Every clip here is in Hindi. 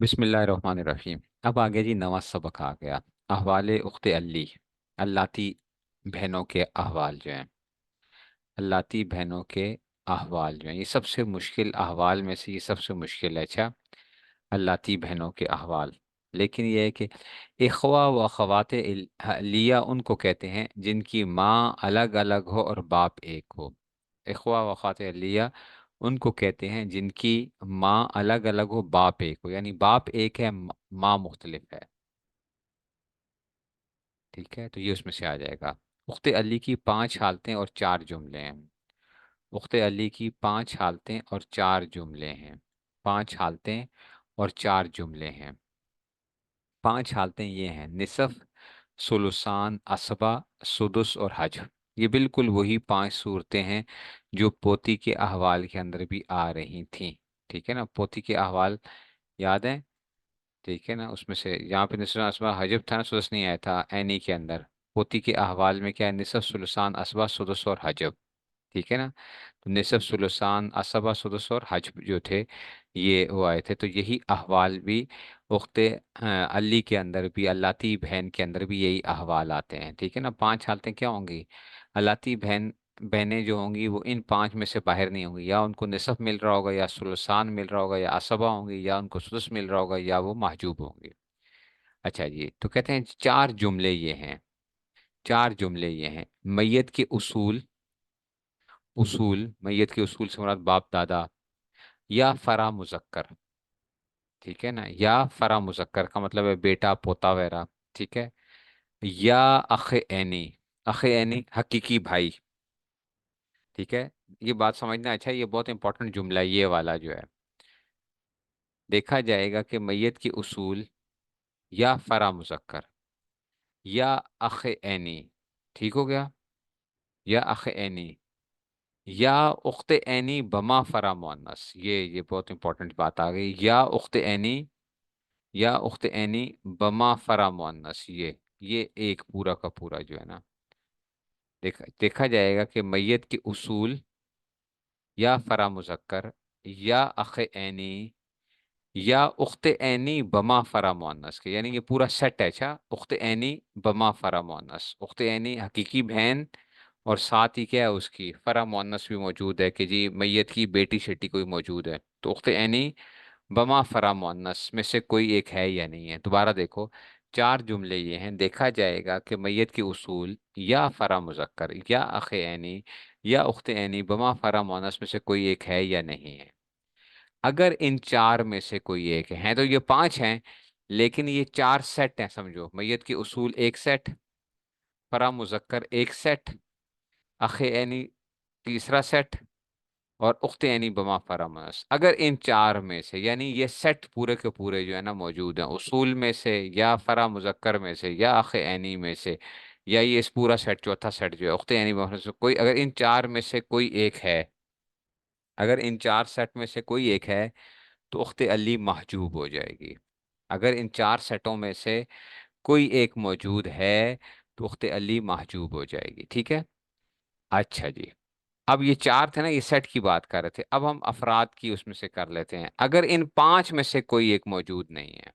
बिस्मिल्लाहिर्रहमानिर्रहीम। अब आगे जी नवा सबक आ गया। अहवाल उख्ते अल्ली, अल्लाती बहनों के अहवाल जो हैं, अल्लाती बहनों के अहवाल जो हैं, ये सबसे मुश्किल अहवाल में से ये सबसे मुश्किल है। अच्छा, अल्लाती बहनों के अहवाल। लेकिन यह है कि इखवा व अखवात अलिया उनको कहते हैं जिनकी माँ अलग अलग हो और बाप एक हो। इखवा व अखवात अलिया उनको कहते हैं जिनकी माँ अलग अलग हो, बाप एक हो, यानी बाप एक है, माँ मुख्तलिफ है। ठीक है, तो ये उसमें से आ जाएगा। उख्ते अली की पांच हालतें और चार जुमले हैं। उख्ते अली की पांच हालतें और चार जुमले हैं। पांच हालतें और चार जुमले हैं। पांच हालतें ये हैं: निसफ, सुलुसान, असबा, सुदुस और हज। ये बिल्कुल वही पांच सूरतें हैं जो पोती के अहवाल के अंदर भी आ रही थी। ठीक है ना, पोती के अहवाल याद है? ठीक है ना, उसमें से यहाँ पे निसफ असबा हजब था ना, सुदस नहीं आया था एनी के अंदर। पोती के अहवाल में क्या है? निसफ, सुलुसान, असबा, सुदुस और हजब। ठीक है ना, तो निसफ, सुलसान, असबा, सुदस और हज जो थे, ये वो आए थे। तो यही अहवाल भी उख्ते अली के अंदर भी, अल्लाती बहन के अंदर भी यही अहवाल आते हैं। ठीक है ना, पांच हालतें क्या होंगी? अल्लाती बहनें जो होंगी वो इन पांच में से बाहर नहीं होंगी। या उनको निसफ मिल रहा होगा, या सुलसान मिल रहा होगा, या असबा होंगी, या उनको सुदस मिल रहा होगा, या वो महजूब होंगे। अच्छा जी, तो कहते हैं चार जुमले ये हैं। चार जुमले ये हैं: मैयत के उसूल। उसूल, मैयत के उसूल से मुराद बाप दादा। या फरा मुजक्कर। ठीक है ना, या फरा मुजक्कर का मतलब है बेटा पोता वगैरह। ठीक है। या अख ऐनी। अख ऐनी हकीकी भाई। ठीक है, ये बात समझना। अच्छा, ये बहुत इंपॉर्टेंट जुमला है, ये वाला जो है। देखा जाएगा कि मैयत के उसूल या फरा मुजक्कर या अख ऐनी। ठीक हो गया? या अख ऐनी या उख्ते ऐनी बमा फरा मुअन्नस। ये बहुत इंपॉर्टेंट बात आ गई। या उख्ते ऐनी या उख्त ऐनी बमा फरा मुअन्नस। ये एक पूरा का पूरा जो है ना, देखा जाएगा कि मैयत के उसूल या फरा मुजक्कर या अख ऐनी या उख्त ऐनी बमा फरा मुअन्नस के, यानी ये पूरा सेट है। अच्छा, उख्त ऐनी बमा फरा मुअन्नस, उख्त ऐनी हकीकी बहन और साथ ही क्या है, उसकी फरा मुअन्नस भी मौजूद है कि जी मैयत की बेटी शेटी कोई मौजूद है, तो उख्त ऐनी बमा फरा मुअन्नस में से कोई एक है या नहीं है। दोबारा देखो, चार जुमले ये हैं। देखा जाएगा कि मैयत के उसूल या फरा मुजक्कर या अख ऐनी या उख्त ऐनी बमा फरा मुअन्नस में से कोई एक है या नहीं है। अगर इन चार में से कोई एक है तो ये पांच हैं, लेकिन ये चार सेट हैं। समझो, मैयत के उसूल एक सेट, फरा मुजक्कर एक सेट, अख ऐनी तीसरा सेट, और उख्ते यानी बमा फरामस। अगर इन चार में से, यानी ये सेट पूरे के पूरे जो है ना मौजूद हैं, उसूल में से या फरा मुजक्कर में से या अख ऐनी में से, या ये इस पूरा सेट चौथा सेट जो है उख्ते यानी बमा से कोई, अगर इन चार में से कोई एक है, अगर इन चार सेट में से कोई एक है तो उख्ते अली महजूब हो जाएगी। अगर इन चार सेटों में से कोई एक मौजूद है तो उख्ते अली महजूब हो जाएगी। ठीक है। अच्छा जी, अब ये चार थे ना, ये सेट की बात कर रहे थे। अब हम अफराद की उसमें से कर लेते हैं। अगर इन पांच में से कोई एक मौजूद नहीं है,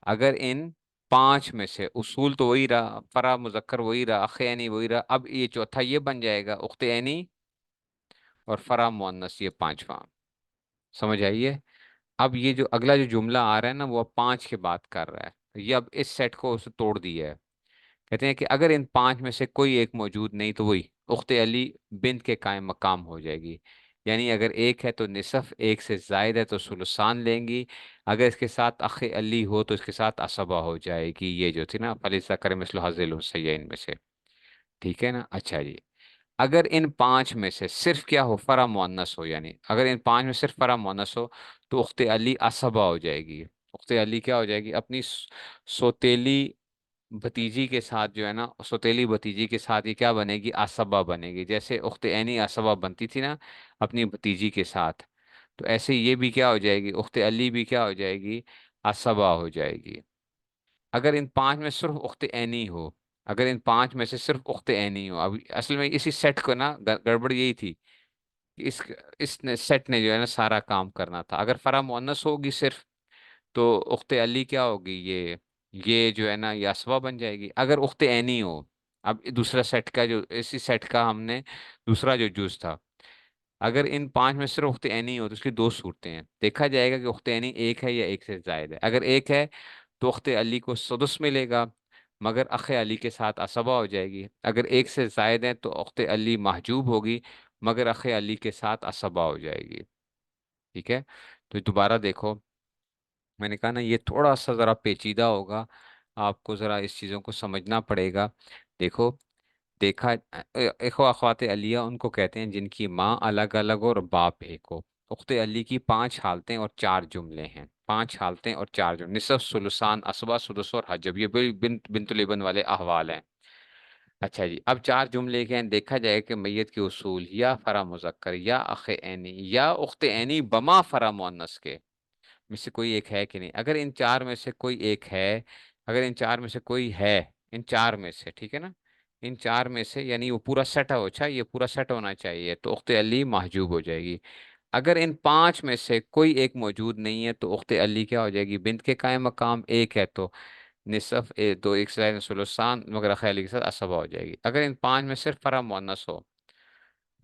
अगर इन पांच में से, उसूल तो वही रहा, फरा मुजक्कर वही रहा, अख ऐनी वही रहा, अब ये चौथा ये बन जाएगा उख्ते ऐनी और फरा मुअन्नस, ये पांचवा। समझ आइए? अब ये जो अगला जो जुमला आ रहा है ना, वो अब पांच की बात कर रहा है। ये अब इस सेट को उसे तोड़ दिया है। कहते हैं कि अगर इन पांच में से कोई एक मौजूद नहीं तो वही उख्ते अली बिन्त के कायम मकाम हो जाएगी। यानी अगर एक है तो निसफ, एक से जायद है तो सुलसान लेंगी, अगर इसके साथ अख अली हो तो इसके साथ असबा हो जाएगी। ये जो थी ना, फलिसा कर मिसल हाजिल हुसैन में से। ठीक है ना। अच्छा जी, अगर इन पांच में से सिर्फ क्या हो, फरा मुअन्नस हो, यानी अगर इन पांच में सिर्फ फरा मुअन्नस हो तो उख्ते अली असबा हो जाएगी। उख्ते अली क्या हो जाएगी? अपनी सोतेली भतीजी के साथ जो है ना, सौतेली भतीजी के साथ ये क्या बनेगी? असबा बनेगी। जैसे उख्ते ऐनी असबा बनती थी ना अपनी भतीजी के साथ, तो ऐसे ये भी क्या हो जाएगी? उख्ते अली भी क्या हो जाएगी? असबा हो जाएगी। अगर इन पांच में सिर्फ उख्ते ऐनी हो, अगर इन पांच में से सिर्फ उख्ते ऐनी हो, अब असल में इसी सेट को ना गड़बड़ यही थी कि इस सेट ने जो है ना सारा काम करना था। अगर फरा मुअन्नस होगी सिर्फ तो उख्ते अली क्या होगी, ये जो है ना ये असबा बन जाएगी। अगर उख्ते ऐनी हो, अब दूसरा सेट का जो, इसी सेट का हमने दूसरा जो जूस था, अगर इन पांच में सिर्फ उख्ते ऐनी हो तो उसकी दो सूरतें हैं। देखा जाएगा कि उख्ते ऐनी एक है या एक से जायद है। अगर एक है तो उख्ते अली को सुदुस मिलेगा, मगर अखे अली के साथ असबा हो जाएगी। अगर एक से जायद है तो उख्ते अली महजूब होगी, मगर अखे अली के साथ असबा हो जाएगी। ठीक है, तो दोबारा देखो, मैंने कहा ना ये थोड़ा सा ज़रा पेचीदा होगा, आपको ज़रा इस चीज़ों को समझना पड़ेगा। देखो, देखा, इखो अखवात अलिया उनको कहते हैं जिनकी माँ अलग अलग हो और बाप एक हो। उख्ते अली की पांच हालतें और चार जुमले हैं, पांच हालतें और चार जुमले, निसफ, सुलुसान, असबा, सुदुस और हजब, ये बिन्तुल इब्न वाले अहवाल हैं। अच्छा जी, अब चार जुमले के हैं। देखा जाए कि मैयत के उसूल या फरा मुजक्कर या अखे ऐनी या उख्ते ऐनी बमा फरा मुअन्नस के में से कोई एक है कि नहीं। अगर इन चार में से कोई एक है, अगर इन चार में से कोई है, इन चार में से, ठीक है ना, इन चार में से, यानी वो पूरा सेट हो, अच्छा ये पूरा सेट होना चाहिए, तो उख्ते अली महजूब हो जाएगी। अगर इन पांच में से कोई एक मौजूद नहीं है तो उख्ते अली क्या हो जाएगी, बिन्त के कायम मकाम एक है तो निसफ दो एक से सुलसान, मगर ख्याली के साथ असबा हो जाएगी। अगर इन पांच में सिर्फ फरा मुअन्नस हो,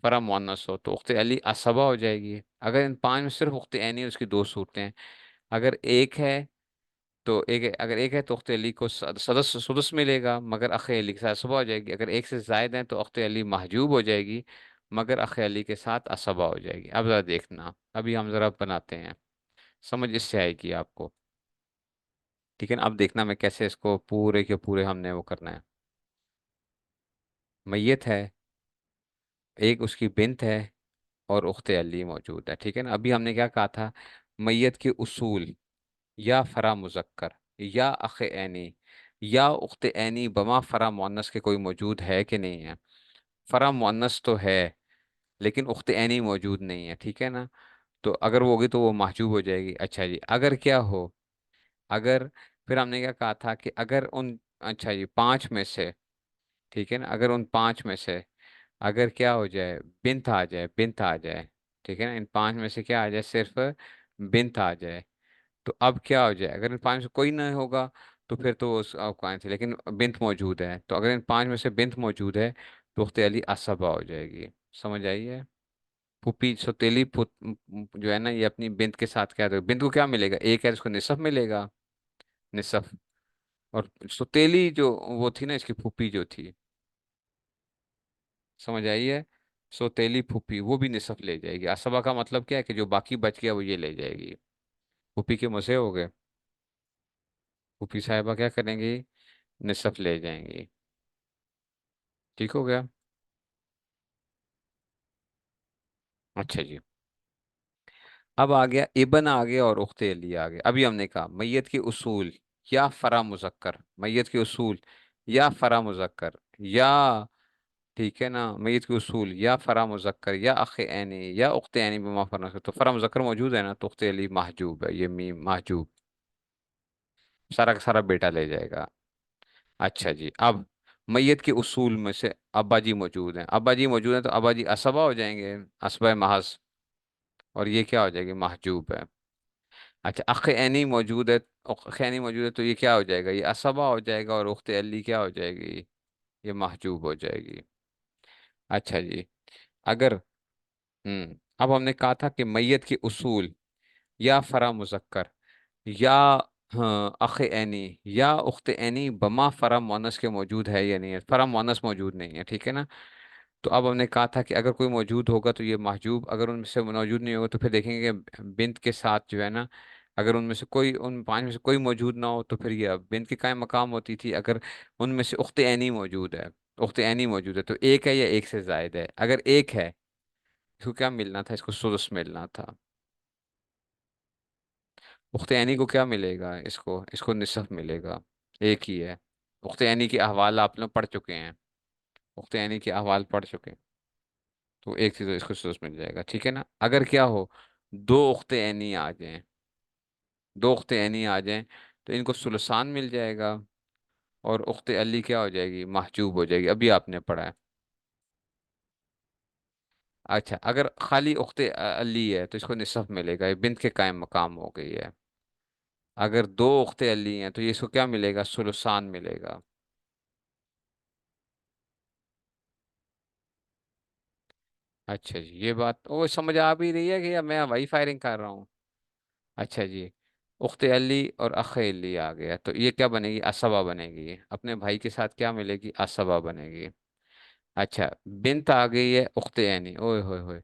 फरा मुअन्नस हो तो उख्ते अली असबा हो जाएगी। अगर इन पांच में सिर्फ उख्ते ऐनी, उसकी दो सूरतें हैं। अगर एक है तो एक, अगर एक है तो उख्ते अली को सदस्य सुदस मिलेगा, मगर अखे अली के साथ असबा हो जाएगी। अगर एक से जायद है तो उख्ते अली महजूब हो जाएगी, मगर अखे अली के साथ असबा हो जाएगी। अब ज़रा देखना, अभी हम ज़रा बनाते हैं, समझ इससे आएगी आपको। ठीक है ना, अब देखना मैं कैसे इसको पूरे के पूरे हमने वो करना है। मैयत है, एक उसकी बिन्त है, और उख्ते अली मौजूद है। ठीक है ना, अभी हमने क्या कहा था, मैयत के उसूल या फरा मुजक्कर या अख ऐनी या उख्ते ऐनी बमा फरा मुअन्नस के कोई मौजूद है कि नहीं है। फरा मुअन्नस तो है, लेकिन उख्ते ऐनी मौजूद नहीं है। ठीक है ना, तो अगर वो होगी तो वो महजूब हो जाएगी। अच्छा जी, अगर क्या हो, अगर, फिर हमने क्या कहा था कि अगर उन, अच्छा जी, पांच में से, ठीक है ना, अगर उन पांच में से अगर क्या हो जाए, बिन्त आ जाए, बिन्त आ जाए, ठीक है ना, इन पांच में से क्या आ जाए, सिर्फ बिन्त आ जाए, तो अब क्या हो जाए, अगर इन पांच में से कोई नहीं होगा तो फिर तो उस कौन थी, लेकिन बिन्त मौजूद है, तो अगर इन पांच में से बिन्त मौजूद है तो उख्ते अली असबा हो जाएगी। समझ आई है। फूफी सौतेली जो है ना, ये अपनी बिन्त के साथ क्या, तो बिन्त को क्या मिलेगा, एक है, उसको निसफ मिलेगा, निसफ। और सौतेली जो वो थी ना, इसकी फूफी जो थी, समझ आई है, सौतेली फूफी वो भी निसफ ले जाएगी। असबा का मतलब क्या है कि जो बाकी बच गया वो ये ले जाएगी। फूफी के मजे हो गए, फूफी साहिबा क्या करेंगी, निसफ ले जाएंगी। ठीक हो गया। अच्छा जी, अब आ गया इबन, आ गया और उख्ते अली आ गया। अभी हमने कहा मैयत के उसूल या फरा मुजक्कर, मैयत के उसूल या फरा मुजक्कर या, ठीक है ना, मैयत के उसूल या फरा मुजक्कर या अख ऐनी या उख्ते ऐनी बिमा फरा, तो फरा मुजक्कर मौजूद है ना, तो उख्ते अली महजूब है, ये मीम महजूब, सारा का सारा बेटा ले जाएगा। अच्छा जी, अब मैयत के उसूल में से अब्बा जी मौजूद हैं, अब्बा जी मौजूद हैं तो अब्बा जी असबा हो जाएंगे, असबा महज, और ये क्या हो जाएगी, महजूब है। अच्छा, अख ऐनी मौजूद है, अख ऐनी मौजूद है तो ये क्या हो जाएगा, ये असबा हो जाएगा, और उख्ते अली क्या हो जाएगी, ये महजूब हो जाएगी। अच्छा जी, अगर, अब हमने कहा था कि मैयत के उसूल या फरा मुजक्कर या, हाँ, अख ऐनी या उख्ते ऐनी बमा फरा मुअन्नस के मौजूद है या नहीं है, फरा मुअन्नस मौजूद नहीं है। ठीक है ना, तो अब हमने कहा था कि अगर कोई मौजूद होगा तो ये महजूब, अगर उनमें से मौजूद नहीं होगा तो फिर देखेंगे कि बिन्त के साथ जो है ना, अगर उनमें से कोई, उन पांच में से कोई मौजूद ना हो तो फिर ये अब बिन्त की कायम मकाम होती थी। अगर उनमें से उख्ते ऐनी मौजूद है, उख्ते ऐनी मौजूद है तो एक है या एक से जायद है। अगर एक है, इसको क्या मिलना था, इसको सुदस मिलना था। उख्ते ऐनी को क्या मिलेगा, इसको इसको निसफ मिलेगा, एक ही है। उख्ते ऐनी के अहवाल आप लोग पढ़ चुके हैं, उख्ते ऐनी के अहवाल पढ़ चुके हैं, तो एक चीज तो इसको सोच मिल जाएगा। ठीक है ना, अगर क्या हो, दो उख्ते ऐनी आ जाएं, दो उख्ते ऐनी आ जाएं तो इनको सुलसान मिल जाएगा, और उख्ते अली क्या हो जाएगी, महजूब हो जाएगी। अभी आपने पढ़ा है। अच्छा, अगर खाली उख्ते अली है तो इसको निसफ मिलेगा, ये बिन्त के कायम मकाम हो गई है। अगर दो उख्ते अली हैं तो ये इसको क्या मिलेगा, सुलसान मिलेगा। अच्छा जी, ये बात वो समझ आ भी रही है कि या मैं वही फायरिंग कर रहा हूँ। अच्छा जी, उख्ते अली और अख अली आ गया तो ये क्या बनेगी, असबा बनेगी। अपने भाई के साथ क्या मिलेगी, असबा बनेगी। अच्छा, बिन्त आ गई है उख्ते ऐनी, ओए होए होए।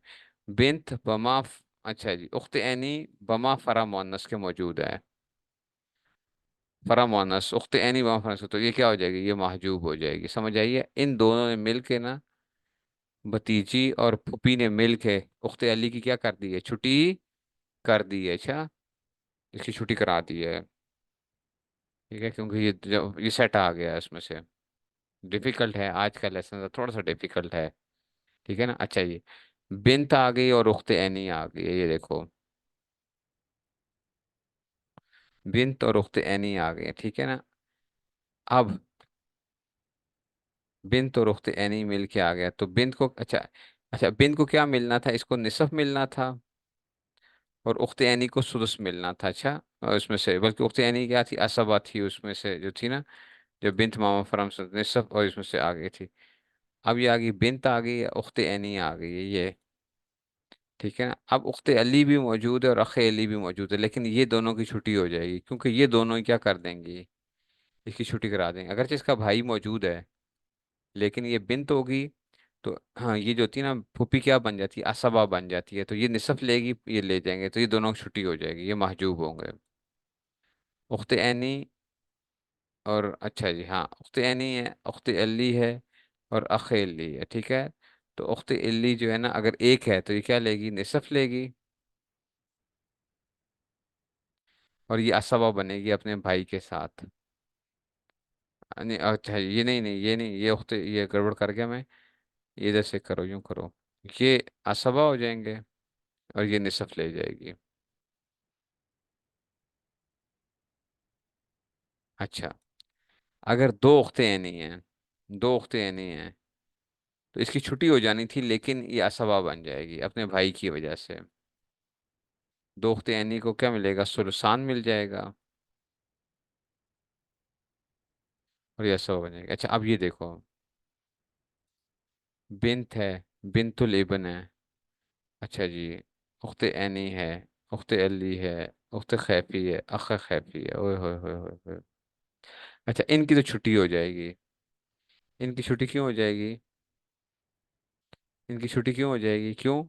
बिन्त बमा अच्छा जी, उख्ते ऐनी बमा फरा मुअन्नस के मौजूद है। फरा मुअन्नस उख्ते ऐनी बमा फरा, तो ये क्या हो जाएगी, ये महजूब हो जाएगी। समझ आइए, इन दोनों ने मिल के ना, भतीजी और फूफी ने मिल के उख्ते अली की क्या कर दी है, छुट्टी कर दी है। अच्छा, इसकी छुट्टी करा दी है। ठीक है, क्योंकि ये सेट आ गया है इसमें से। डिफिकल्ट है आज का लेसन, थोड़ा सा डिफिकल्ट है। ठीक है ना। अच्छा जी, बिन्त आ गई और उख्ते ऐनी आ गई है, ये देखो। बिन्त और उख्ते ऐनी आ गई है, ठीक है ना। अब बिन्त और उख्ते ऐनी मिल के आ गया तो बिन्त को, अच्छा, अच्छा बिन्त को क्या मिलना था, इसको निसफ मिलना था। और उख्ते ऐनी को सुदस मिलना था। अच्छा, और उसमें से बल्कि उख्ते ऐनी क्या थी, असबा थी उसमें से जो थी ना, जो बिन्त मामा फरम से निसफ, और इसमें से आ गई थी। अब ये आ गई, बिन्त आ गई है, उख्ते ऐनी आ गई है ये। ठीक है ना। अब उख्ते अली भी मौजूद है और अखे अली भी मौजूद है, लेकिन ये दोनों की छुट्टी हो जाएगी क्योंकि ये दोनों ही क्या कर देंगी, इसकी छुट्टी करा देंगे। अगरचे इसका भाई मौजूद है लेकिन ये बिन्त होगी, तो हाँ, ये जो थी ना फूफी क्या बन जाती है, असबा बन जाती है, तो ये निसफ लेगी, ये ले जाएंगे, तो ये दोनों की छुट्टी हो जाएगी, ये महजूब होंगे। उख्ते ऐनी और, अच्छा जी हाँ, उख्ते ऐनी है, उख्ते अली है और अखे अली है। ठीक है, तो उख्ते अली जो है ना, अगर एक है तो ये क्या लेगी, निसफ लेगी, और ये असबा बनेगी अपने भाई के साथ। नहीं, अच्छा ये नहीं नहीं, ये नहीं, ये उख्ते, ये गड़बड़ कर गया मैं। ये जैसे करो, यूं करो, ये असबा हो जाएंगे और ये निसफ ले जाएगी। अच्छा, अगर दो उख्ते नहीं हैं, दो उख्ते नहीं हैं तो इसकी छुट्टी हो जानी थी, लेकिन ये असबा बन जाएगी अपने भाई की वजह से। दो उख्ते ऐनी को क्या मिलेगा, सुलसान मिल जाएगा, और ये असबा बन जाएगा। अच्छा, अब ये देखो, बिन्त है, बिन्तुल इब्न है। अच्छा जी, उख्ते ऐनी है, उख्ते अली है, उख्ते खैफी है, अख खैफी है, ओए होए होए होए होए। अच्छा, इनकी तो छुट्टी हो जाएगी। इनकी छुट्टी क्यों हो जाएगी, इनकी छुट्टी क्यों हो जाएगी, क्यों,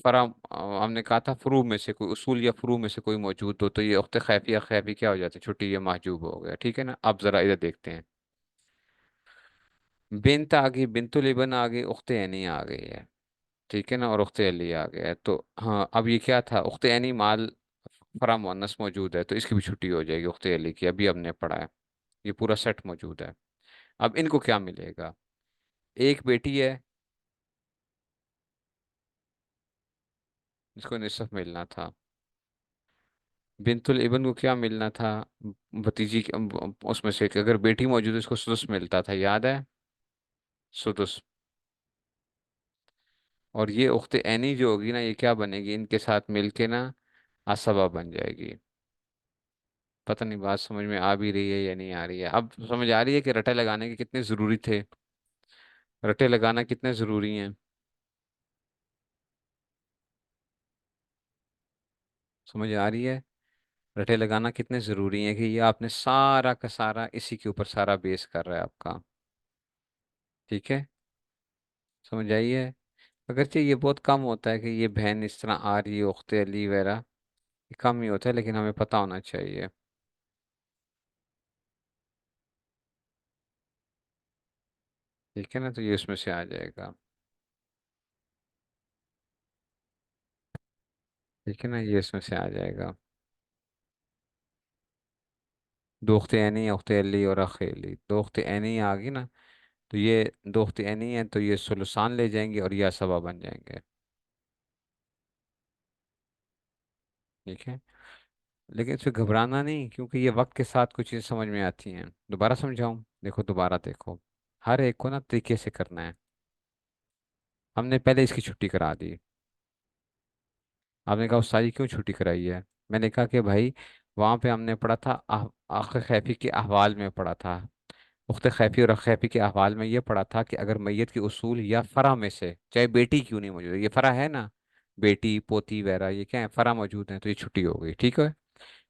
फरा हमने कहा था फुरू में से कोई उसूल या फुरू में से कोई मौजूद हो तो ये उख्ते खैफी या खैफी क्या हो जाती है, छुट्टी, ये महजूब हो गया। ठीक है ना। अब जरा इधर देखते हैं, बिन्त आ गई, बिन्तुल इब्न आ गई, उख्ते ऐनी आ गई है। ठीक है ना, और उख्ते अली आ गया है। तो हाँ, अब ये क्या था, उख्ते ऐनी माल फरा मुअन्नस मौजूद है तो इसकी भी छुट्टी हो जाएगी उख्ते अली की, अभी हमने पढ़ा है। ये पूरा सेट मौजूद है। अब इनको क्या मिलेगा, एक बेटी है जिसको निसफ मिलना था। बिन्तुल इब्न को क्या मिलना था, भतीजी उसमें से अगर बेटी मौजूद है उसको सुदुस मिलता था, याद है, सुदुस। और ये उख्ते ऐनी जो होगी ना, ये क्या बनेगी, इनके साथ मिलके ना असबा बन जाएगी। पता नहीं बात समझ में आ भी रही है या नहीं आ रही है। अब समझ आ रही है कि रटे लगाने के कितने जरूरी थे, रटे लगाना कितने जरूरी हैं। समझ आ रही है, रटे लगाना कितने जरूरी है, कि ये आपने सारा का सारा इसी के ऊपर सारा बेस कर रहा है आपका। ठीक है, समझ आई है। अगरचे ये बहुत कम होता है कि ये बहन इस तरह आ रही है, उख्ते अली वगैरह, ये कम ही होता है, लेकिन हमें पता होना चाहिए। ठीक है ना, तो ये उसमें से आ जाएगा। ठीक है ना, ये इसमें से आ जाएगा। दो उख्ते ऐनी, उख्ते अली और अखेली, दो उख्ते ऐनी आ गई ना, तो ये दो उख्ते ऐनी है तो ये सुलसान ले जाएंगे और ये असबा बन जाएंगे। ठीक है, लेकिन इसमें घबराना नहीं, क्योंकि ये वक्त के साथ कुछ चीज़ें समझ में आती हैं। दोबारा समझाऊं, देखो दोबारा देखो, हर एक को ना तरीके से करना है। हमने पहले इसकी छुट्टी करा दी। आपने कहा उस्ताद जी क्यों छुट्टी कराई है, मैंने कहा कि भाई वहां पे हमने पढ़ा था आख खैफी के अहवाल में पढ़ा था। उख्ते खैफी और अख खैफी के अहवाल में ये पढ़ा था कि अगर मैयत के उसूल या फरा में से, चाहे बेटी क्यों नहीं मौजूद है, ये फरा है ना, बेटी पोती वगैरह ये क्या है, फरा मौजूद है, तो ये छुट्टी हो गई, ठीक है।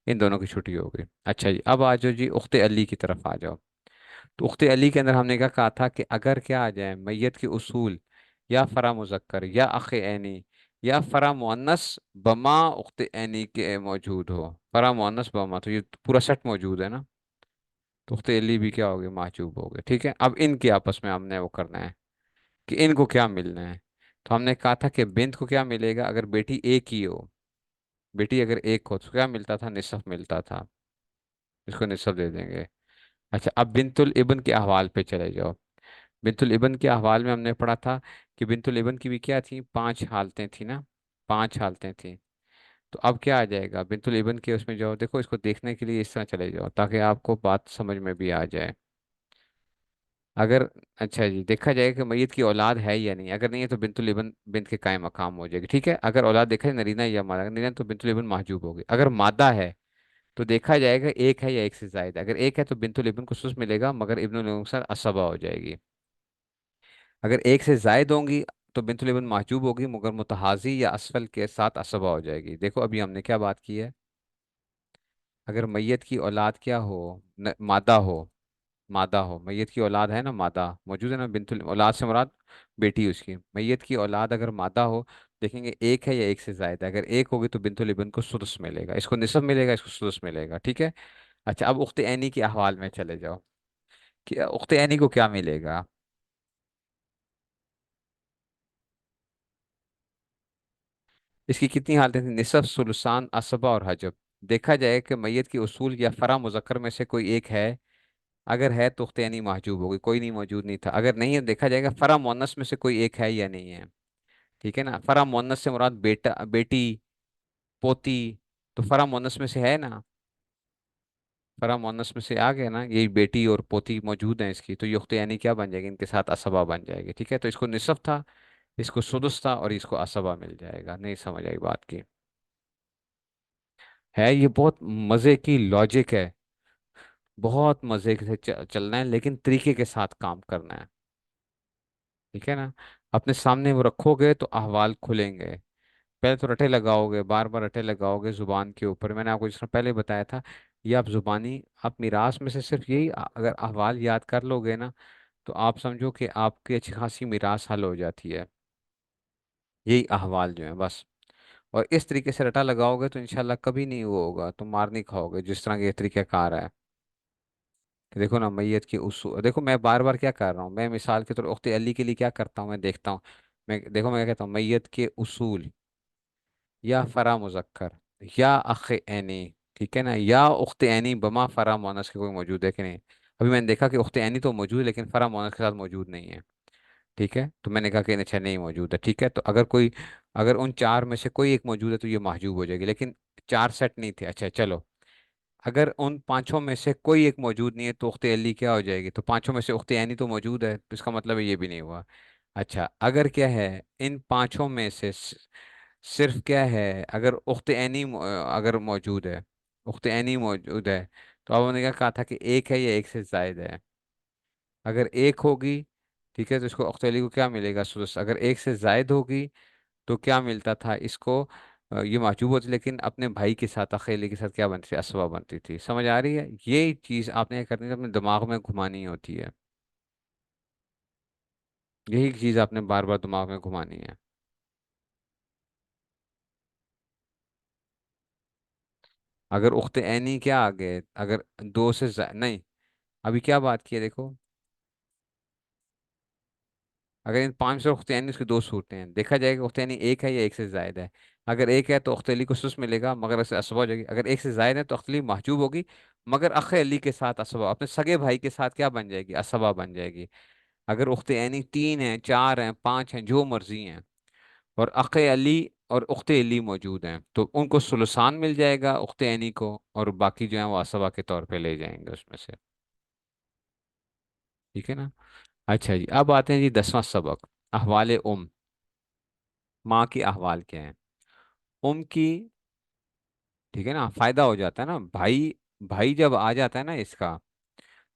इन दोनों की छुट्टी हो गई। अच्छा जी, अब आ जाओ जी उख्ते अली की तरफ आ जाओ। तो उख्ते अली के अंदर हमने क्या कहा था कि अगर क्या आ जाए मैयत के उसूल या फरा मुजक्कर या अख ऐनी या फरा मुअन्नस बमा उख्ते ऐनी के मौजूद हो, फरा मुअन्नस बमा, तो ये पूरा सेट मौजूद है ना, तो उख्ते अली भी क्या हो गए, महजूब हो गए, ठीक है। अब इनके आपस में हमने वो करना है कि इनको क्या मिलना है। तो हमने कहा था कि बिन्त को क्या मिलेगा, अगर बेटी एक ही हो, बेटी अगर एक हो तो क्या मिलता था, निसफ मिलता था, इसको निसफ दे देंगे। अच्छा, अब बिन्तुल इब्न के अहवाल पे चले जाओ। बिन्तुल इब्न के अहवाल में हमने पढ़ा था कि बिन्तुल इब्न की भी क्या थी, पांच हालतें थी ना, पांच हालतें थी। तो अब क्या आ जाएगा बिन्तुल इब्न के उसमें जाओ, देखो इसको देखने के लिए इस तरह चले जाओ ताकि आपको बात समझ में भी आ जाए। अगर, अच्छा जी, देखा जाएगा कि मैयत की औलाद है या नहीं, अगर नहीं है तो बिन्तुल इब्न बिन्त के कायम मकाम हो जाएगी, ठीक है। अगर औलाद देखा जाए नरीना या मादा, अगर नरीना तो बिन्तुल इब्न महजूब होगी। अगर मादा है तो देखा जाएगा एक है या एक से जायद है। अगर एक है तो बिन्तुल इब्न को सुस मिलेगा मगर इब्नुल उनसा असबा हो जाएगी। अगर एक से जायद होंगी तो बिन्तुल इब्न महजूब होगी मगर मुतहाजी या असफल के साथ असबा हो जाएगी। देखो अभी हमने क्या बात की है, अगर मैयत की औलाद क्या हो, मादा हो, मादा हो, मैयत की औलाद है ना, मादा मौजूद है ना, बिन्तुल औलाद से मुराद बेटी उसकी, मैयत की औलाद अगर मादा हो, देखेंगे एक है या एक से जायद है। अगर एक होगी तो बिन्तुल इब्न को सुदस मिलेगा, इसको निसब मिलेगा, इसको सुदस मिलेगा, ठीक है। अच्छा, अब उख्ते ऐनी के अहवाल में चले जाओ कि उख्ते ऐनी को क्या मिलेगा। इसकी कितनी हालतें थी, निसब, सुलसान, असबा और हजब। देखा जाए कि मैयत की उसूल या फरा मुजक्कर में से कोई एक है, अगर है तो उख्ते यानी महजूब होगी, कोई नहीं मौजूद नहीं था। अगर नहीं है देखा जाएगा फरा मुअन्नस में से कोई एक है या नहीं है, ठीक है ना। फरा मुअन्नस से मुराद बेटा, बेटी, पोती, तो फरा मुअन्नस में से है ना, फरा मुअन्नस में से आ गया ना, ये बेटी और पोती मौजूद है इसकी, तो ये उख्ते यानी क्या बन जाएगी, इनके साथ असबा बन जाएगी, ठीक है। तो इसको निसफ था, इसको सुदस था और इसको असबा मिल जाएगा। नहीं समझ आई बात की, है ये बहुत मजे की लॉजिक है, बहुत मजे से चलना है लेकिन तरीके के साथ काम करना है, ठीक है ना। अपने सामने वो रखोगे तो अहवाल खुलेंगे। पहले तो रटे लगाओगे, बार बार रटे लगाओगे जुबान के ऊपर, मैंने आपको जिस तरह पहले बताया था, ये आप जुबानी, आप मिरास में से सिर्फ यही अगर अहवाल याद कर लोगे ना, तो आप समझो कि आपकी अच्छी खासी मिरास हल हो जाती है। यही अहवाल जो है बस, और इस तरीके से रटा लगाओगे तो इंशाल्लाह कभी नहीं वो होगा, तुम मार नहीं खाओगे, जिस तरह के ये तरीक़ाकार है। कि देखो ना मैयत की उसूल, देखो मैं बार बार क्या कर रहा हूँ, मैं मिसाल के तौर उख्ते अली के लिए क्या करता हूँ, मैं देखता हूँ, मैं देखो मैं क्या कहता हूँ, मैयत के उसूल या फरा मुजक्कर या अख ऐनी, ठीक है ना, या उख्ते ऐनी बमा फरा मुअन्नस के कोई मौजूद है कि नहीं। अभी मैंने देखा कि उख्ते ऐनी तो मौजूद है लेकिन फरा मुअन्नस के साथ मौजूद नहीं है, ठीक है। तो मैंने कहा कि अच्छा नहीं मौजूद है, ठीक है। तो अगर कोई, अगर उन चार में से कोई एक मौजूद है तो ये महजूब हो जाएगी, लेकिन चार सेट नहीं थे, अच्छा चलो, अगर उन पांचों में से कोई एक मौजूद नहीं है तो उख्ते अली क्या हो जाएगी, तो पांचों में से उख्ते ऐनी तो मौजूद है, तो इसका मतलब है ये भी नहीं हुआ। अच्छा, अगर क्या है, इन पांचों में से सिर्फ क्या है, अगर उख्ते ऐनी अगर मौजूद है, उख्ते ऐनी मौजूद है, तो अब उन्होंने क्या कहा था कि एक है या एक से जायद है। अगर एक होगी, ठीक है, तो इसको उख्ते अली को क्या मिलेगा, सुदस। अगर एक से जायद होगी तो क्या मिलता था इसको, ये महजूब होती, लेकिन अपने भाई के साथ, अकेले के साथ क्या बनती थी, असवा बनती थी। समझ आ रही है, ये चीज आपने क्या करनी है, अपने दिमाग में घुमानी होती है, यही चीज आपने बार बार दिमाग में घुमानी है। अगर उख्ते ऐनी क्या आ गए, अगर दो से नहीं, अभी क्या बात की है देखो, अगर इन पांच से उख्ते ऐनी उसकी दो सूरतें हैं, देखा जाएगा उख्ते ऐनी एक है या एक से जायद है। अगर एक है तो उख्ते अली को सुस मिलेगा मगर ऐसे असबा हो जाएगी। अगर एक से जायद है तो उख्ते अली महजूब होगी मगर अखे अली के साथ असबा, अपने सगे भाई के साथ क्या बन जाएगी, असबा बन जाएगी। अगर उख्ते ऐनी तीन हैं, चार हैं, पांच हैं, जो मर्जी हैं, और अखे अली और उख्ते अली मौजूद हैं, तो उनको सुलसान मिल जाएगा उख्ते ऐनी को, और बाकी जो है वो असबा के तौर पे ले जाएंगे उसमें से, ठीक है ना। अच्छा जी, अब आते हैं जी 10वां सबक, अहवाल उम, माँ के अहवाल क्या हैं। उम की ठीक है ना, फायदा हो जाता है ना भाई। भाई जब आ जाता है ना इसका,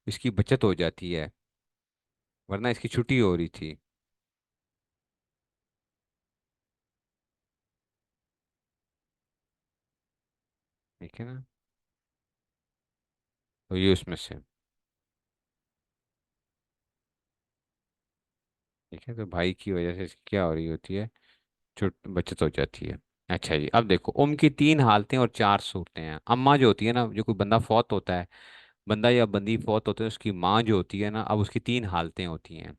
इसकी बचत हो जाती है, वरना इसकी छुट्टी हो रही थी। ठीक है ना, तो ये उसमें से। ठीक है, तो भाई की वजह से इसकी क्या हो रही होती है, छुट बचत हो जाती है। अच्छा जी, अब देखो की तीन हालतें और चार सूरतें हैं। अम्मा जो होती है ना, जो कोई बंदा फौत होता है, बंदा या बंदी फौत होते हैं, उसकी माँ जो होती है ना, अब उसकी तीन हालतें होती हैं।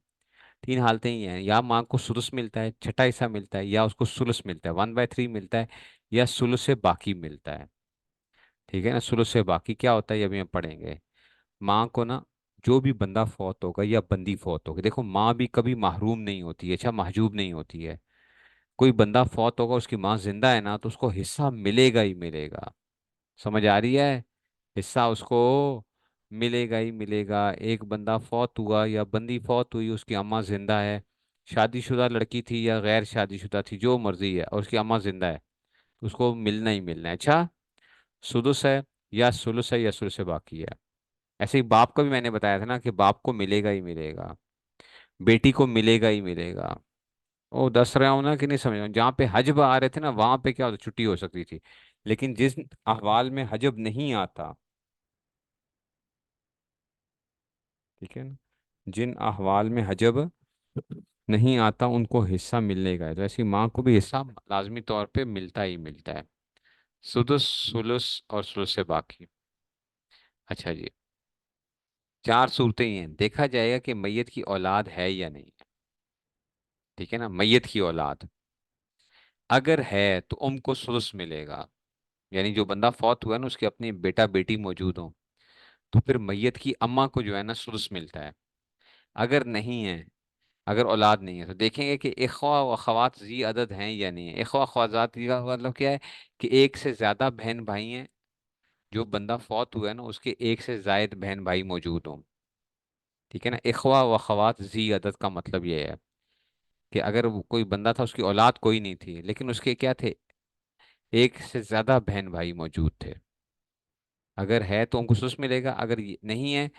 तीन हालतें ही हैं, या माँ को सुदुस मिलता है, छठा हिस्सा मिलता है, या उसको सुलुस मिलता है, 1/3 मिलता है, या सुलुस से बाकी मिलता है। ठीक है ना, सुलुस से बाकी क्या होता है ये अभी हम पढ़ेंगे। माँ को ना, जो भी बंदा फौत होगा या बंदी फौत होगी, देखो माँ भी कभी महरूम नहीं होती है, अच्छा महजूब नहीं होती है। कोई बंदा फौत होगा, उसकी माँ जिंदा है ना, तो उसको हिस्सा मिलेगा ही मिलेगा। समझ आ रही है, हिस्सा उसको मिलेगा ही मिलेगा। एक बंदा फौत हुआ या बंदी फौत हुई, उसकी अम्मा जिंदा है, शादीशुदा लड़की थी या गैर शादीशुदा थी, जो मर्जी है, और उसकी अम्मा जिंदा है, तो उसको मिलना ही मिलना है। अच्छा, सुदुस है, या सुलुस है, या सुलुस से बाकी है। ऐसे ही बाप का भी मैंने बताया था ना कि बाप को मिलेगा ही मिलेगा, बेटी को मिलेगा ही मिलेगा। ओ, दस रहा हूं ना कि नहीं समझ रहा हूं? जहाँ पे हजब आ रहे थे ना, वहां पे क्या होता, छुट्टी हो सकती थी। लेकिन जिस अहवाल में हजब नहीं आता, ठीक है ना, जिन अहवाल में हजब नहीं आता, उनको हिस्सा मिलने का है, तो ऐसी माँ को भी हिस्सा लाजमी तौर पे मिलता ही मिलता है। सुदुस, सुलुस और सुलुस से बाकी। अच्छा जी, चार सूरतें ही हैं। देखा जाएगा कि मैयत की औलाद है या नहीं है। ठीक है ना, मैयत की औलाद अगर है तो उनको सुदुस मिलेगा। यानी जो बंदा फौत हुआ है ना, उसके अपने बेटा बेटी मौजूद हो, तो फिर मैयत की अम्मा को जो है ना सुदुस मिलता है। अगर नहीं है, अगर औलाद नहीं है, तो देखेंगे कि इख्वा व अखवात जी अदद हैं या नहीं है। इख्वा अखवाजात का मतलब क्या है, कि एक से ज्यादा बहन भाई हैं। जो बंदा फौत हुआ है ना, उसके एक से जायद बहन भाई मौजूद हों। ठीक है ना, इख्वा व अखवात जी अदद का मतलब ये है कि अगर वो कोई बंदा था, उसकी औलाद कोई नहीं थी, लेकिन उसके क्या थे, एक से ज्यादा बहन भाई मौजूद थे। अगर है तो उनको सुस मिलेगा, अगर नहीं है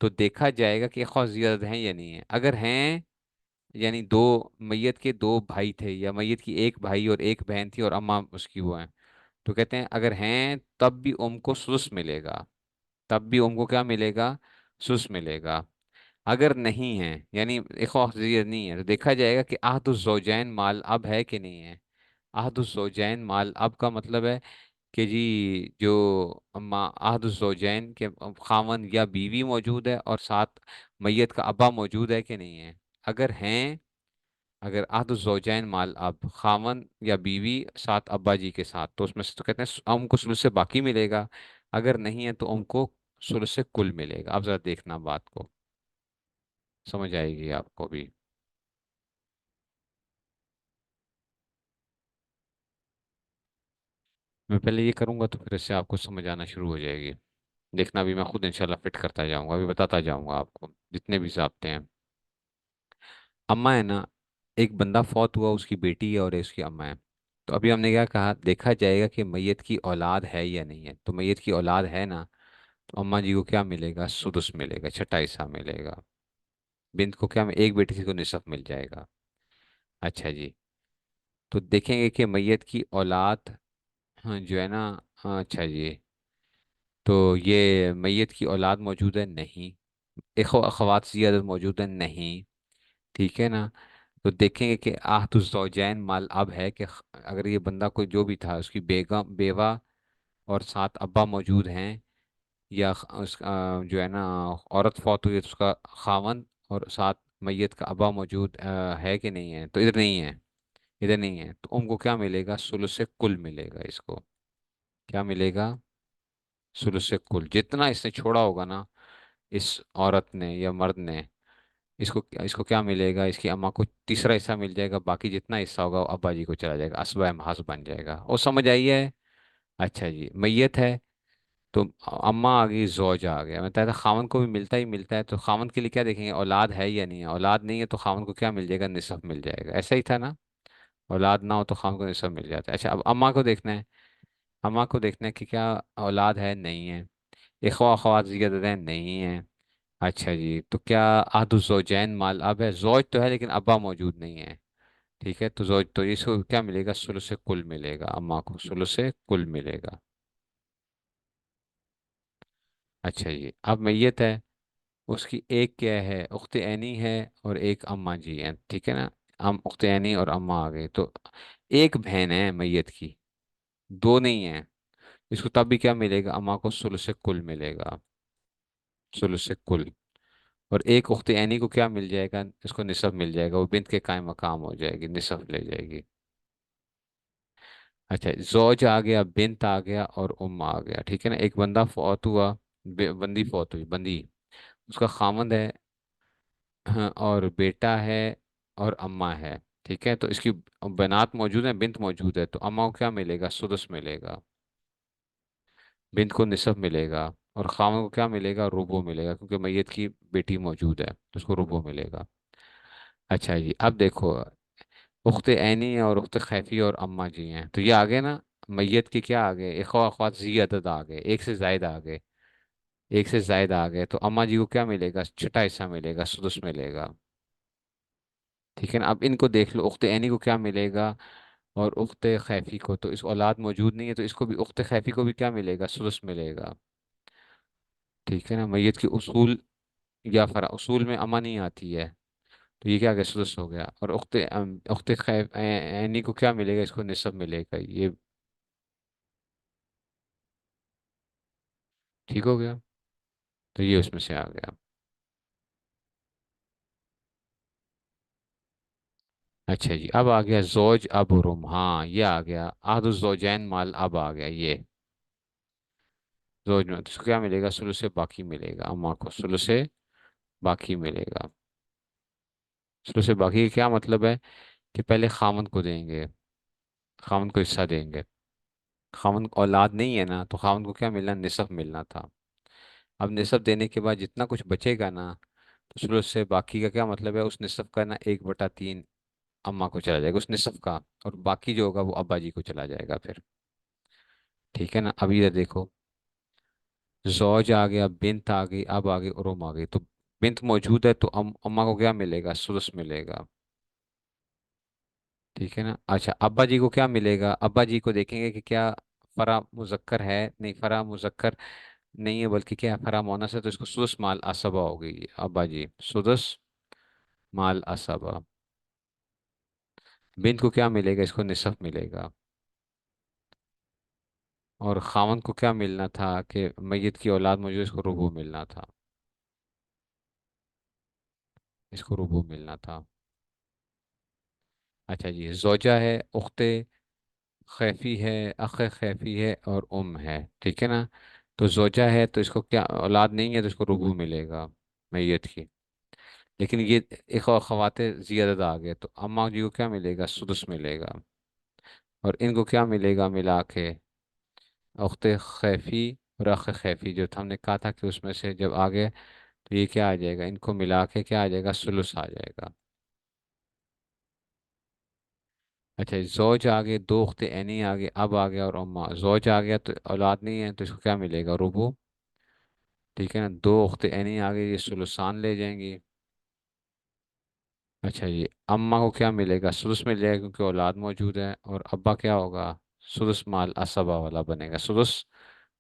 तो देखा जाएगा कि ख्वाह जियादत हैं या नहीं है। अगर हैं, यानी दो, मैयत के दो भाई थे, या मैयत की एक भाई और एक बहन थी और अम्मा उसकी वो है, तो कहते हैं अगर हैं तब भी उनको सुस मिलेगा। तब भी उनको क्या मिलेगा, सुस मिलेगा। अगर नहीं है, यानी इख्वा जियादत नहीं है, तो देखा जाएगा कि अहदुज़्ज़ौजैन माल अब है कि नहीं है। अहदुज़्ज़ौजैन माल अब का मतलब है कि जी, जो अम्मा अहदुज़्ज़ौजैन के खावन या बीवी मौजूद है, और साथ मैयत का अब्बा मौजूद है कि नहीं है। अगर हैं, अगर अहदुज़्ज़ौजैन माल अब खावन या बीवी साथ अब्बा जी के साथ, तो उसमें से तो कहते हैं उनको सुलुस से बाकी मिलेगा। अगर नहीं है तो उनको सुलुस से कुल मिलेगा। अब जरा देखना बात को, समझ आएगी आपको भी। मैं पहले ये करूंगा, तो फिर इससे आपको समझ आना शुरू हो जाएगी। देखना भी, मैं खुद इंशाल्लाह फिट करता जाऊंगा, अभी बताता जाऊंगा आपको जितने भी ज़ाब्ते हैं। अम्मा है ना, एक बंदा फौत हुआ, उसकी बेटी है और उसकी अम्मा है। तो अभी हमने क्या कहा, देखा जाएगा कि मैयत की औलाद है या नहीं है। तो मैयत की औलाद है ना, तो अम्मा जी को क्या मिलेगा, सुदुस मिलेगा, छठा हिस्सा मिलेगा। बिन्त को क्या, एक बेटी से को निसफ मिल जाएगा। अच्छा जी, तो देखेंगे कि मैयत की औलाद, हाँ, जो है ना, हाँ, अच्छा जी, तो ये मैयत की औलाद मौजूद है नहीं, अखवात ज़ियादत मौजूद है नहीं। ठीक है ना, तो देखेंगे कि आहतुज़ौजैन माल अब है कि अगर ये बंदा कोई जो भी था, उसकी बेगम बेवा और साथ अब्बा मौजूद हैं, या जो है ना, औरत फौत हुई है तो उसका खावन और साथ मैयत का अब्बा मौजूद है कि नहीं है। तो इधर नहीं है, इधर नहीं है, तो उनको क्या मिलेगा, सुलुस से कुल मिलेगा इसको। क्या मिलेगा, सुलुस से कुल, जितना इसने छोड़ा होगा ना, इस औरत ने या मर्द ने, इसको इसको क्या मिलेगा, इसकी अम्मा को तीसरा हिस्सा मिल जाएगा, बाकी जितना हिस्सा होगा वो अब्बा जी को चला जाएगा, असबा महज बन जाएगा। वो समझ आई है। अच्छा जी, मैयत है तो अम्मा आ गई, जौज आ गया। मैं कहता था खावन को भी मिलता ही मिलता है, तो खावन के लिए क्या देखेंगे, औलाद है या नहीं है। औलाद नहीं है तो खावन को क्या मिल जाएगा, निसफ मिल जाएगा। ऐसा ही था ना, औलाद ना हो तो खावन को निसफ मिल जाता है। अच्छा, अब अम्मा को देखना है अम्मा को देखना है कि क्या औलाद है, नहीं है। इखवा अखवात ज़ियदतैन नहीं है। अच्छा जी, तो क्या अहदु ज़ौजैन माल अब है, जौज तो है लेकिन अब्बा मौजूद नहीं है। ठीक है, तो जौज तो इसको क्या मिलेगा, सुलुस कुल मिलेगा, अम्मा को सुलुस कुल मिलेगा। अच्छा जी, अब मैयत है, उसकी एक क्या है, उख्ते ऐनी है और एक अम्मा जी हैं, ठीक है ना। उख्ते ऐनी और अम्मा आ गई, तो एक बहन है मैयत की, दो नहीं है। इसको तब भी क्या मिलेगा, अम्मा को सुलुस कुल मिलेगा, सुलुस कुल। और एक उख्ते ऐनी को क्या मिल जाएगा, इसको निसब मिल जाएगा, वो बिन्त के कायम मकाम हो जाएगी, निसब ले जाएगी। अच्छा, जोज आ गया, बिन्त आ गया और उम्म आ गया, ठीक है ना। एक बंदा फौत हुआ, बंदी फौत हुई, बंदी, उसका खामंद है, हाँ, और बेटा है और अम्मा है। ठीक है, तो इसकी बनात मौजूद है, बिन्त मौजूद है, तो अम्मा को क्या मिलेगा, सुदस मिलेगा, बिन्त को निसब मिलेगा, और खामन को क्या मिलेगा, रुबो मिलेगा, क्योंकि मैयत की बेटी मौजूद है तो उसको रुबो मिलेगा। अच्छा जी, अब देखो, उख्ते ऐनी और उख्ते खैफी और अम्मा जी हैं, तो ये आ गए ना। मैयत के क्या आ गए, इखवा अखवात ज़ी अदद आ गए, एक से जायद आ गए, एक से जायद आ गए, तो अम्मा जी को क्या मिलेगा, छठा हिस्सा मिलेगा, सुदस मिलेगा। ठीक है ना, अब इनको देख लो, उख्ते ऐनी को क्या मिलेगा और उख्ते खैफी को, तो इस औलाद मौजूद नहीं है, तो इसको भी, उख्ते खैफी को भी क्या मिलेगा, सुदस मिलेगा। ठीक है ना, मैयत की उसूल या फरा, उसूल में अम्मा नहीं आती है, तो ये क्या आ गया, सुदस हो गया। और उख्ते उख्ते ऐनी को क्या मिलेगा, इसको निसब मिलेगा, ये ठीक हो गया, तो ये उसमें से आ गया। अच्छा जी, अब आ गया जोज अब रुम, हाँ ये आ गया, आदु जोजैन माल अब आ गया ये। जोज में तो इसको क्या मिलेगा, सुलु से बाकी मिलेगा, अम्मा को सुलु से बाकी मिलेगा। सुलु से बाकी का क्या मतलब है, कि पहले खामन को देंगे, खामन को हिस्सा देंगे। खामन को औलाद नहीं है ना, तो खामन को क्या मिलना, निसफ मिलना था। अब निसफ देने के बाद जितना कुछ बचेगा ना, तो सुलु से बाकी का क्या मतलब है, उस निसफ का ना 1/3 अम्मा को चला जाएगा उस निसफ का, और बाकी जो होगा वो अब्बा जी को चला जाएगा फिर। ठीक है ना, अब इधर देखो, जौज आ गया, बिन्त आ गई, अब आ गई उरुम आ गई, तो बिन्त मौजूद है, तो अम्मा को क्या मिलेगा, सुदस मिलेगा। ठीक है ना। अच्छा, अब्बा जी को क्या मिलेगा, अब्बा जी को देखेंगे कि क्या फरा मुजक्कर है, नहीं फरा मुजक्कर नहीं है, बल्कि क्या है, फरा मोनस है, तो इसको सुदस माल असबा हो गई, अब्बा जी सुदस माल असबा। बिन्त को क्या मिलेगा, इसको निसफ मिलेगा। और खावन को क्या मिलना था, कि मैयत की औलाद मौजूद, इसको रुबू मिलना था, इसको रुबू मिलना था। अच्छा जी, जोजा है, उख्ते खैफी है, अख खैफी है और है, ठीक है ना। तो जोजा है, तो इसको क्या औलाद नहीं है, तो इसको रुबू मिलेगा मैयत की। लेकिन ये एक और खवाते ज़ियादा आ गए, तो अम्मा जी को क्या मिलेगा, सुदस मिलेगा। और इनको क्या मिलेगा मिला के, उख्ते खैफी और अख खैफी, जो था हमने कहा था कि उसमें से जब आ गए, तो ये क्या आ जाएगा, इनको मिला के क्या आ जाएगा, सुलुस आ जाएगा। अच्छा, जोज आ गए, दो उख्ते ऐनी आ गए, अब आ गया और अम्मा, जोज आ गया तो औलाद नहीं है, तो इसको क्या मिलेगा, रुबू। ठीक है ना, दो उख्ते ऐनी आ गई, ये सुलुसान ले जाएंगी। अच्छा जी, अम्मा को क्या मिलेगा, सुदस मिल जाएगा, क्योंकि औलाद मौजूद है, और अब्बा क्या होगा, सुदस माल असबा वाला बनेगा, सुदस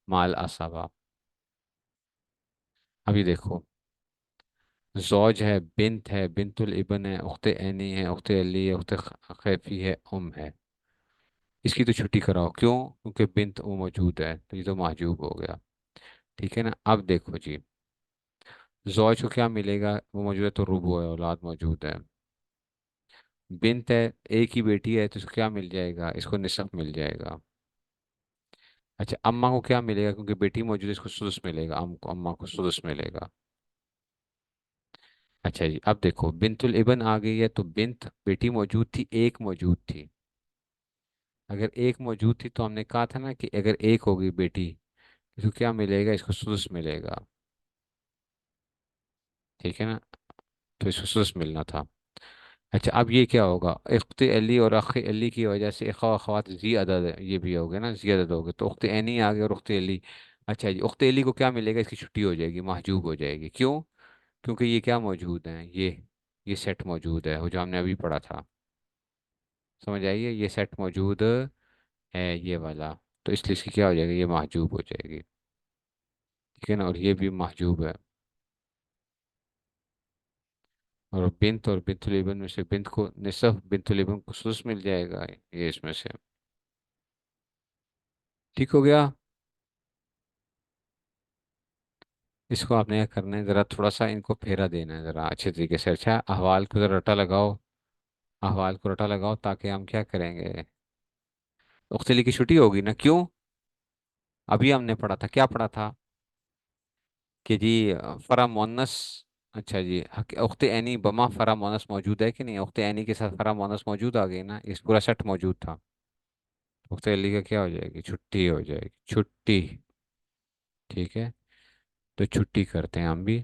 माल असबा। अभी देखो, जौज है, बिन्त है, बिन्तुल इबन है, उख्ते ऐनी है, उख्ते अली है, उख्ते खैफी है, है। इसकी तो छुट्टी कराओ, क्यों, क्योंकि बिन्त वो मौजूद है, तो ये तो महजूब हो गया। ठीक है ना, अब देखो जी, जौज को क्या मिलेगा, वो मौजूद है, तो रुबो है, औलाद मौजूद है। बिन्त है, एक ही बेटी है, तो इसको क्या मिल जाएगा, इसको निसफ मिल जाएगा। अच्छा, अम्मा को क्या मिलेगा, क्योंकि बेटी मौजूद है, इसको सुदस मिलेगा, अम्मा को सुदस मिलेगा। अच्छा जी, अब देखो, बिन्तुल इबन आ गई है, तो बिन्त बेटी मौजूद थी, एक मौजूद थी। अगर एक मौजूद थी, तो हमने कहा था ना कि अगर एक होगी बेटी, इसको क्या मिलेगा, इसको सुदस मिलेगा। ठीक है ना, तो इसको सुदस मिलना था। अच्छा, अब ये क्या होगा, उख्त अली और अख अली की वजह से इखवा अखवात जी अदद है, ये भी हो गए ना, जी अदद हो गए, तो उख्त एनी आ गया और उख्त अली। अच्छा जी, उख्त अली को क्या मिलेगा, इसकी छुट्टी हो जाएगी, महजूब हो जाएगी। क्यों? क्योंकि ये क्या मौजूद है, ये सेट मौजूद है, वो जो हमने अभी पढ़ा था। समझ आइए, ये सेट मौजूद है, ये वाला। तो इसलिए इसकी क्या हो जाएगी, ये महजूब हो जाएगी। ठीक है ना, और ये भी महजूब है। और बिन्त और बिन्तुल इब्न में से बिन्त को निसफ, बिन्तुल इब्न को सुदस मिल जाएगा, ये इसमें से। ठीक हो गया। इसको आपने क्या करना है, ज़रा थोड़ा सा इनको फेरा देना है ज़रा अच्छे तरीके से। अच्छा, अहवाल को ज़रा रटा लगाओ, अहवाल को रटा लगाओ, ताकि हम क्या करेंगे, उख्तली की छुट्टी होगी ना। क्यों? अभी हमने पढ़ा था, क्या पढ़ा था, कि जी फरा मोनस। अच्छा जी, उख्त एनी बमा फरा मोनस मौजूद है कि नहीं, उख्त एनी के साथ फरा मोनस मौजूद आ गई ना, इस पूरा सेट मौजूद था। उख्त अली का क्या हो जाएगी, छुट्टी हो जाएगी, छुट्टी। ठीक है, तो छुट्टी करते हैं हम भी।